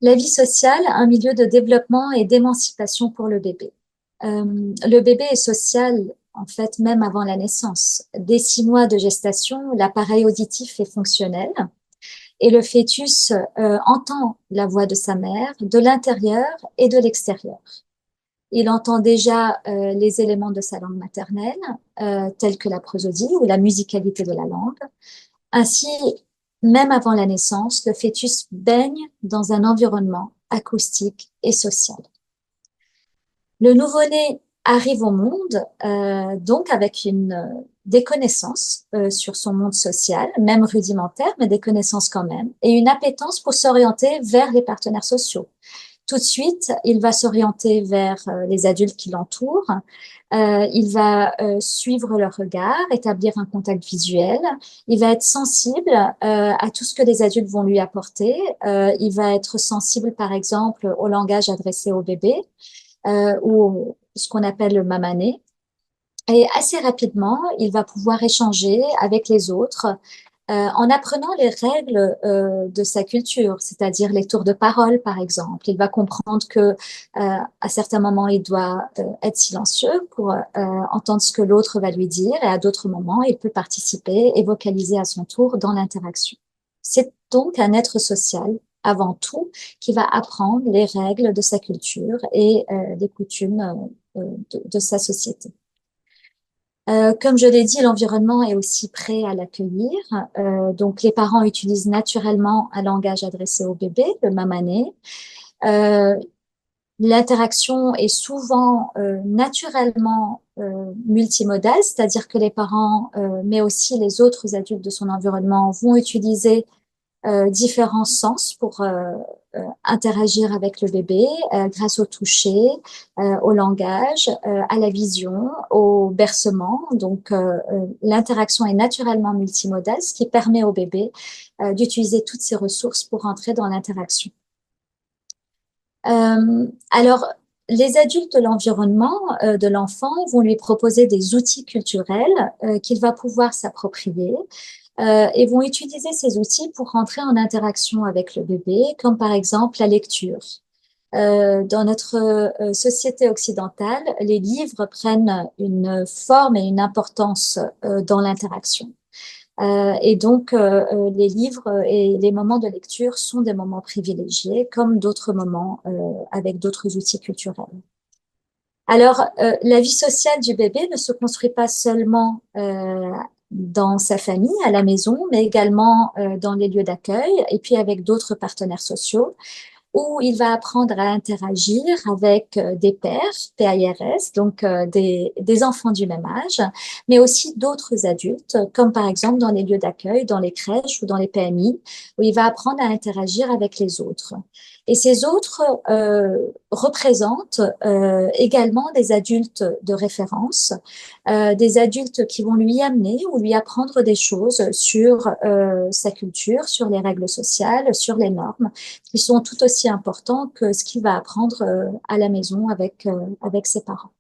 La vie sociale, un milieu de développement et d'émancipation pour le bébé. Le bébé est social, en fait, même avant la naissance. Dès 6 mois de gestation, l'appareil auditif est fonctionnel et le fœtus entend la voix de sa mère de l'intérieur et de l'extérieur. Il entend déjà les éléments de sa langue maternelle, tels que la prosodie ou la musicalité de la langue. Ainsi, même avant la naissance, le fœtus baigne dans un environnement acoustique et social. Le nouveau-né arrive au monde donc avec des connaissances sur son monde social, même rudimentaires, mais des connaissances quand même, et une appétence pour s'orienter vers les partenaires sociaux. Tout de suite, il va s'orienter vers les adultes qui l'entourent. Il va suivre leur regard, établir un contact visuel. Il va être sensible à tout ce que les adultes vont lui apporter. Il va être sensible, par exemple, au langage adressé au bébé ou ce qu'on appelle le mamané. Et assez rapidement, il va pouvoir échanger avec les autres en apprenant les règles de sa culture, c'est-à-dire les tours de parole, par exemple. Il va comprendre que à certains moments, il doit être silencieux pour entendre ce que l'autre va lui dire, et à d'autres moments, il peut participer et vocaliser à son tour dans l'interaction. C'est donc un être social avant tout qui va apprendre les règles de sa culture et les coutumes de sa société. Comme je l'ai dit, l'environnement est aussi prêt à l'accueillir. Donc, les parents utilisent naturellement un langage adressé au bébé, le mamané. Euh, L'interaction est souvent naturellement multimodale, c'est-à-dire que les parents, mais aussi les autres adultes de son environnement, vont utiliser différents sens pour interagir avec le bébé grâce au toucher, au langage, à la vision, au bercement. Donc, l'interaction est naturellement multimodale, ce qui permet au bébé d'utiliser toutes ses ressources pour entrer dans l'interaction. Alors, les adultes de l'environnement de l'enfant vont lui proposer des outils culturels qu'il va pouvoir s'approprier et vont utiliser ces outils pour rentrer en interaction avec le bébé, comme par exemple la lecture. Dans notre société occidentale, les livres prennent une forme et une importance dans l'interaction. Et donc, les livres et les moments de lecture sont des moments privilégiés, comme d'autres moments avec d'autres outils culturels. Alors, la vie sociale du bébé ne se construit pas seulement dans sa famille, à la maison, mais également dans les lieux d'accueil et puis avec d'autres partenaires sociaux où il va apprendre à interagir avec des pairs, PAIRS, donc des enfants du même âge, mais aussi d'autres adultes, comme par exemple dans les lieux d'accueil, dans les crèches ou dans les PMI, où il va apprendre à interagir avec les autres. Et ces autres représentent également des adultes de référence, des adultes qui vont lui amener ou lui apprendre des choses sur sa culture, sur les règles sociales, sur les normes, qui sont tout aussi importants que ce qu'il va apprendre à la maison avec ses parents.